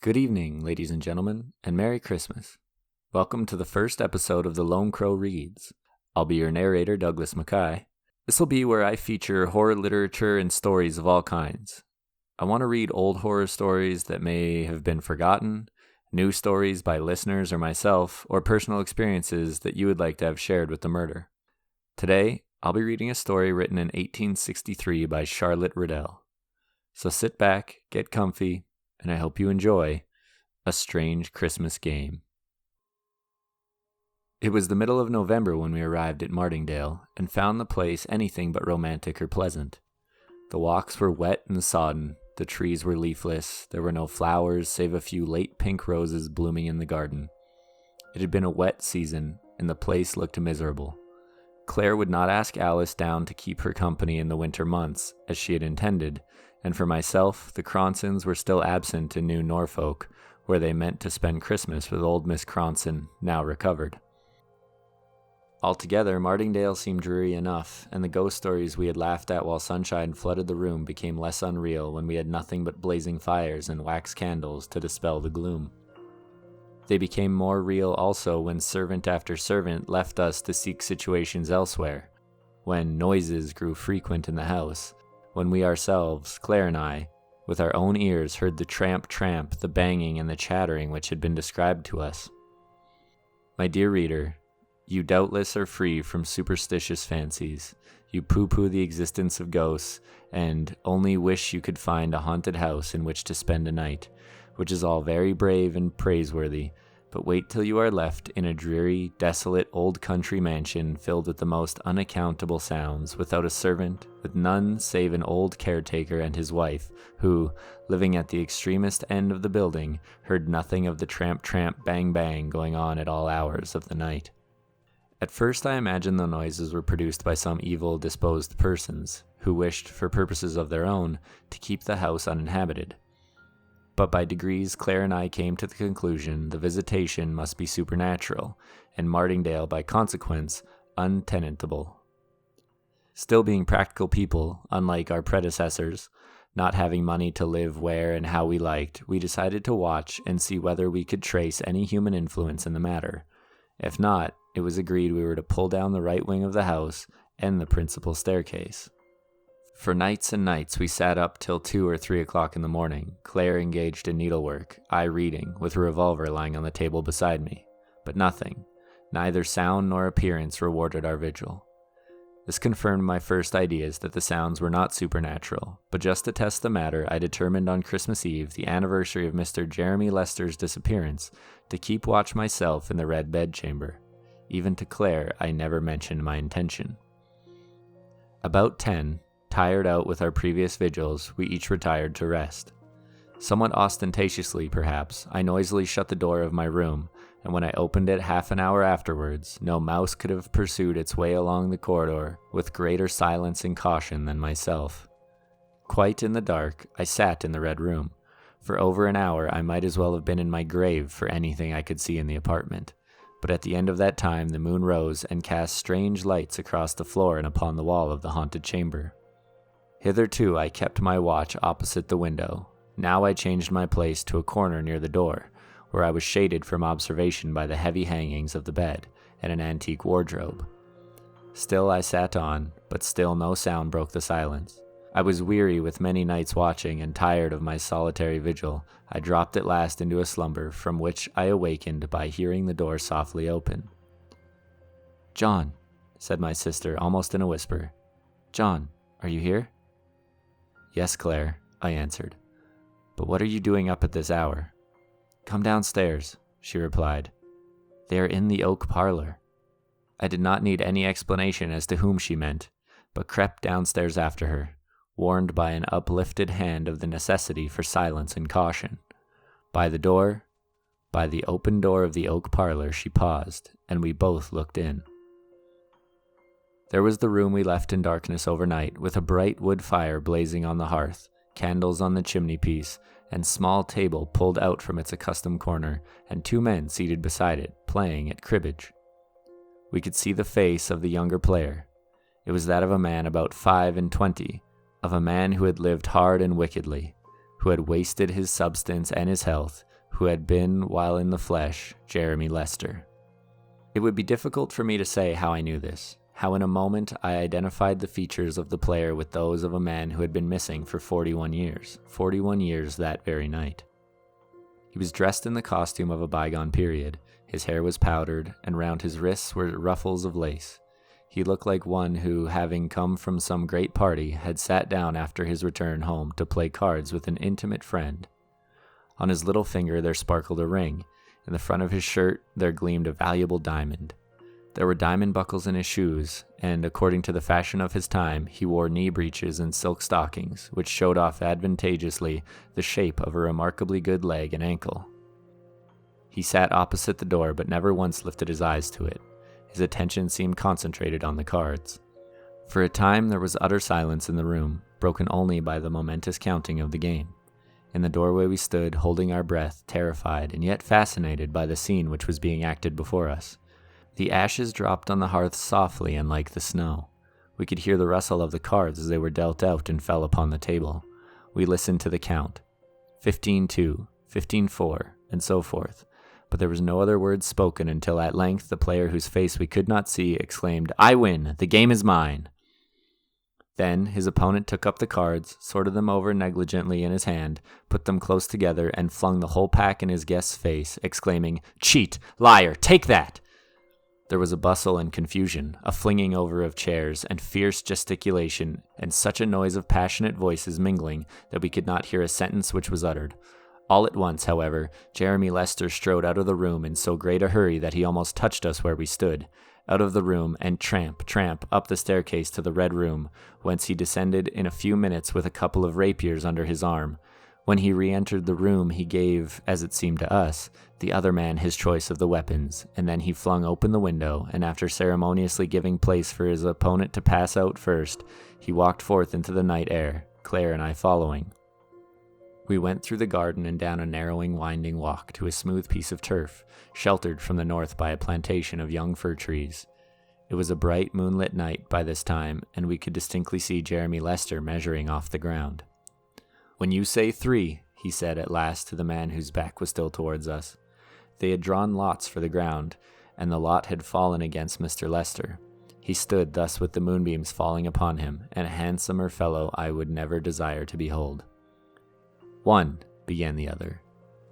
Good evening, ladies and gentlemen, and Merry Christmas. Welcome to the first episode of The Lone Crow Reads. I'll be your narrator, Douglas Mackay. This will be where I feature horror literature and stories of all kinds. I want to read old horror stories that may have been forgotten, new stories by listeners or myself, or personal experiences that you would like to have shared with the murder. Today, I'll be reading a story written in 1863 by Charlotte Riddell. So sit back, get comfy, and I hope you enjoy A Strange Christmas Game. It was the middle of November when we arrived at Martingale and found the place anything but romantic or pleasant. The walks were wet and sodden, the trees were leafless, there were no flowers save a few late pink roses blooming in the garden. It had been a wet season, and the place looked miserable. Claire would not ask Alice down to keep her company in the winter months, as she had intended, and for myself, the Cronsons were still absent in New Norfolk, where they meant to spend Christmas with old Miss Cronson, now recovered. Altogether, Martingale seemed dreary enough, and the ghost stories we had laughed at while sunshine flooded the room became less unreal when we had nothing but blazing fires and wax candles to dispel the gloom. They became more real also when servant after servant left us to seek situations elsewhere, when noises grew frequent in the house, when we ourselves, Claire and I, with our own ears heard the tramp, the banging and the chattering which had been described to us. My dear reader, you doubtless are free from superstitious fancies. You pooh-pooh the existence of ghosts, and only wish you could find a haunted house in which to spend a night, which is all very brave and praiseworthy, but wait till you are left in a dreary, desolate old country mansion filled with the most unaccountable sounds, without a servant, with none save an old caretaker and his wife, who, living at the extremest end of the building, heard nothing of the tramp, bang going on at all hours of the night. At first I imagined the noises were produced by some evil-disposed persons, who wished, for purposes of their own, to keep the house uninhabited. But by degrees Claire and I came to the conclusion the visitation must be supernatural, and Martingale by consequence untenantable. Still being practical people, unlike our predecessors, not having money to live where and how we liked, we decided to watch and see whether we could trace any human influence in the matter. If not, it was agreed we were to pull down the right wing of the house and the principal staircase. For nights and nights we sat up till 2 or 3 o'clock in the morning, Claire engaged in needlework, I reading, with a revolver lying on the table beside me. But nothing, neither sound nor appearance rewarded our vigil. This confirmed my first ideas that the sounds were not supernatural, but just to test the matter I determined on Christmas Eve, the anniversary of Mr. Jeremy Lester's disappearance, to keep watch myself in the red bedchamber. Even to Claire I never mentioned my intention. About 10, tired out with our previous vigils, we each retired to rest. Somewhat ostentatiously, perhaps, I noisily shut the door of my room, and when I opened it half an hour afterwards, no mouse could have pursued its way along the corridor with greater silence and caution than myself. Quite in the dark, I sat in the red room. For over an hour I might as well have been in my grave for anything I could see in the apartment. But at the end of that time the moon rose and cast strange lights across the floor and upon the wall of the haunted chamber. Hitherto I kept my watch opposite the window. Now I changed my place to a corner near the door, where I was shaded from observation by the heavy hangings of the bed and an antique wardrobe. Still I sat on, but still no sound broke the silence. I was weary with many nights watching, and tired of my solitary vigil. I dropped at last into a slumber, from which I awakened by hearing the door softly open. "John," said my sister, almost in a whisper. "John, are you here?" "Yes, Claire," I answered. "But what are you doing up at this hour?" "Come downstairs," she replied. "They are in the oak parlor." I did not need any explanation as to whom she meant, but crept downstairs after her, warned by an uplifted hand of the necessity for silence and caution. By the open door of the oak parlor she paused, and we both looked in. There was the room we left in darkness overnight, with a bright wood fire blazing on the hearth, candles on the chimney-piece, and small table pulled out from its accustomed corner, and 2 men seated beside it, playing at cribbage. We could see the face of the younger player. It was that of a man about 25, of a man who had lived hard and wickedly, who had wasted his substance and his health, who had been, while in the flesh, Jeremy Lester. It would be difficult for me to say how I knew this, how in a moment I identified the features of the player with those of a man who had been missing for 41 years that very night. He was dressed in the costume of a bygone period. His hair was powdered, and round his wrists were ruffles of lace. He looked like one who, having come from some great party, had sat down after his return home to play cards with an intimate friend. On his little finger there sparkled a ring. In the front of his shirt there gleamed a valuable diamond. There were diamond buckles in his shoes, and according to the fashion of his time, he wore knee breeches and silk stockings, which showed off advantageously the shape of a remarkably good leg and ankle. He sat opposite the door, but never once lifted his eyes to it. His attention seemed concentrated on the cards. For a time there was utter silence in the room, broken only by the momentous counting of the game. In the doorway we stood, holding our breath, terrified and yet fascinated by the scene which was being acted before us. The ashes dropped on the hearth softly and like the snow. We could hear the rustle of the cards as they were dealt out and fell upon the table. We listened to the count. 15-2, 15-4, and so forth. But there was no other word spoken until at length the player whose face we could not see exclaimed, "I win! The game is mine!" Then his opponent took up the cards, sorted them over negligently in his hand, put them close together, and flung the whole pack in his guest's face, exclaiming, "Cheat! Liar! Take that!" There was a bustle and confusion, a flinging over of chairs, and fierce gesticulation, and such a noise of passionate voices mingling that we could not hear a sentence which was uttered. All at once, however, Jeremy Lester strode out of the room in so great a hurry that he almost touched us where we stood. Out of the room, and tramp, tramp, up the staircase to the Red Room, whence he descended in a few minutes with a couple of rapiers under his arm. When he re-entered the room, he gave, as it seemed to us, the other man his choice of the weapons, and then he flung open the window, and after ceremoniously giving place for his opponent to pass out first, he walked forth into the night air, Claire and I following. We went through the garden and down a narrowing, winding walk to a smooth piece of turf, sheltered from the north by a plantation of young fir trees. It was a bright, moonlit night by this time, and we could distinctly see Jeremy Lester measuring off the ground. "When you say 3, he said at last to the man whose back was still towards us. They had drawn lots for the ground, and the lot had fallen against Mr. Lester. He stood thus with the moonbeams falling upon him, and a handsomer fellow I would never desire to behold. 1, began the other.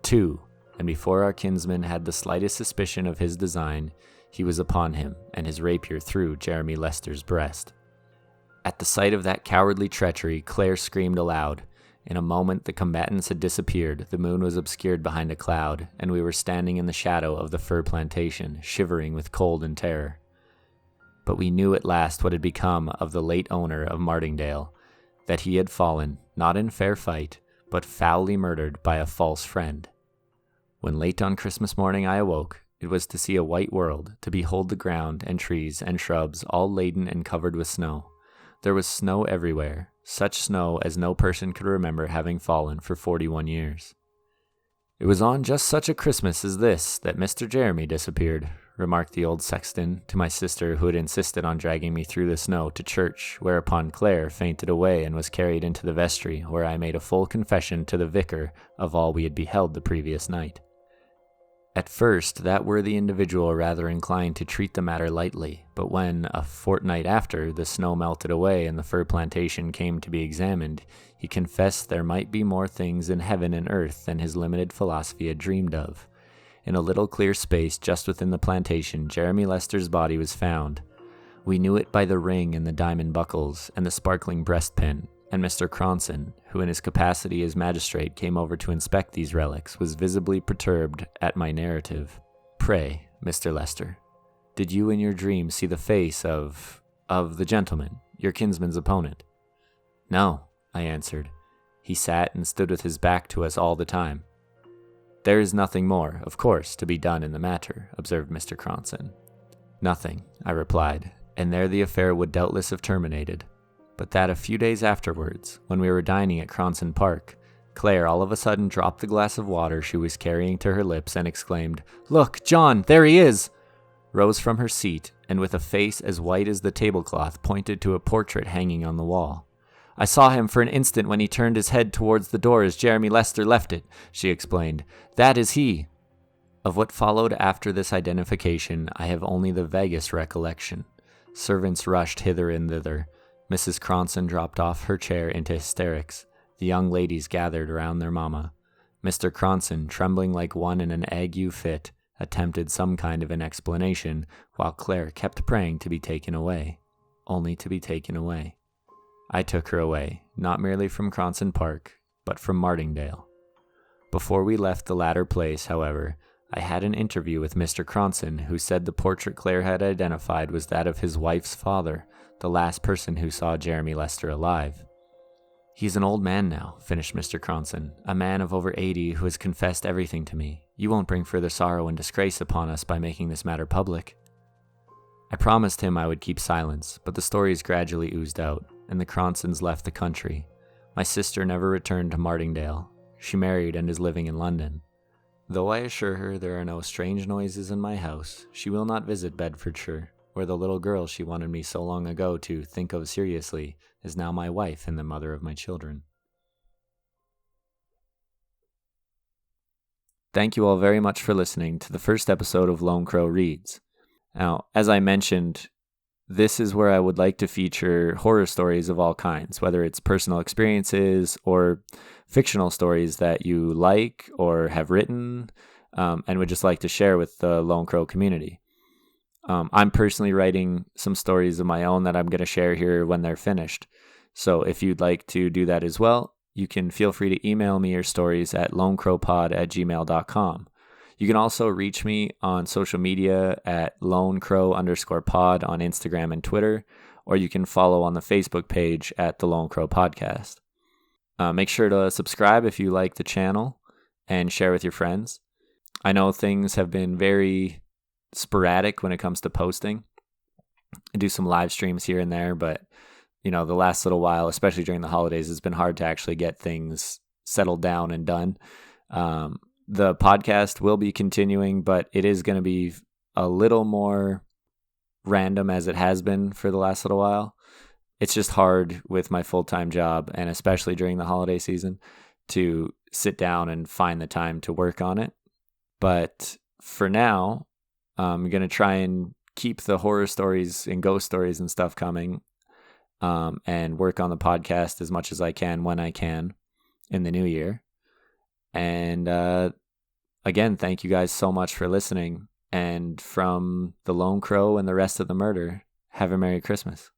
2, and before our kinsman had the slightest suspicion of his design, he was upon him, and his rapier through Jeremy Lester's breast. At the sight of that cowardly treachery, Claire screamed aloud. In a moment the combatants had disappeared, the moon was obscured behind a cloud, and we were standing in the shadow of the fir plantation, shivering with cold and terror. But we knew at last what had become of the late owner of Martingale, that he had fallen, not in fair fight, but foully murdered by a false friend. When late on Christmas morning I awoke, it was to see a white world, to behold the ground and trees and shrubs all laden and covered with snow. There was snow everywhere, such snow as no person could remember having fallen for 41 years. "It was on just such a Christmas as this that Mr. Jeremy disappeared," remarked the old sexton to my sister, who had insisted on dragging me through the snow to church, whereupon Claire fainted away and was carried into the vestry, where I made a full confession to the vicar of all we had beheld the previous night. At first, that worthy individual rather inclined to treat the matter lightly, but when, a fortnight after, the snow melted away and the fir plantation came to be examined, he confessed there might be more things in heaven and earth than his limited philosophy had dreamed of. In a little clear space just within the plantation, Jeremy Lester's body was found. We knew it by the ring and the diamond buckles and the sparkling breastpin, and Mr. Cronson, who in his capacity as magistrate came over to inspect these relics, was visibly perturbed at my narrative. "Pray, Mr. Lester, did you in your dream see the face of the gentleman, your kinsman's opponent?" "No," I answered. "He sat and stood with his back to us all the time." "There is nothing more, of course, to be done in the matter," observed Mr. Cronson. "Nothing," I replied, and there the affair would doubtless have terminated. But that a few days afterwards, when we were dining at Cronson Park, Claire all of a sudden dropped the glass of water she was carrying to her lips and exclaimed, "Look, John, there he is!" rose from her seat, and with a face as white as the tablecloth pointed to a portrait hanging on the wall. "I saw him for an instant when he turned his head towards the door as Jeremy Lester left it," she explained. "That is he." Of what followed after this identification, I have only the vaguest recollection. Servants rushed hither and thither. Mrs. Cronson dropped off her chair into hysterics. The young ladies gathered around their mamma. Mr. Cronson, trembling like one in an ague fit, attempted some kind of an explanation, while Claire kept praying to be taken away. Only to be taken away. I took her away, not merely from Cronson Park, but from Martingdale. Before we left the latter place, however, I had an interview with Mr. Cronson, who said the portrait Claire had identified was that of his wife's father, the last person who saw Jeremy Lester alive. "He's an old man now," finished Mr. Cronson, "a man of over 80 who has confessed everything to me. You won't bring further sorrow and disgrace upon us by making this matter public." I promised him I would keep silence, but the stories gradually oozed out, and the Cronsons left the country. My sister never returned to Martingdale. She married and is living in London. Though I assure her there are no strange noises in my house, she will not visit Bedfordshire, where the little girl she wanted me so long ago to think of seriously is now my wife and the mother of my children. Thank you all very much for listening to the first episode of Lone Crow Reads. Now, as I mentioned, this is where I would like to feature horror stories of all kinds, whether it's personal experiences or fictional stories that you like or have written and would just like to share with the Lone Crow community. I'm personally writing some stories of my own that I'm going to share here when they're finished. So if you'd like to do that as well, you can feel free to email me your stories at lonecrowpod@gmail.com. You can also reach me on social media at lonecrow_pod on Instagram and Twitter, or you can follow on the Facebook page at the Lone Crow Podcast. Make sure to subscribe if you like the channel and share with your friends. I know things have been very sporadic when it comes to posting. I do some live streams here and there, but the last little while, especially during the holidays, it's been hard to actually get things settled down and done. The podcast will be continuing, but it is going to be a little more random as it has been for the last little while. It's just hard with my full-time job, and especially during the holiday season, to sit down and find the time to work on it. But for now, I'm going to try and keep the horror stories and ghost stories and stuff coming, and work on the podcast as much as I can when I can in the new year. And again, thank you guys so much for listening. And from the Lone Crow and the rest of the murder, have a Merry Christmas.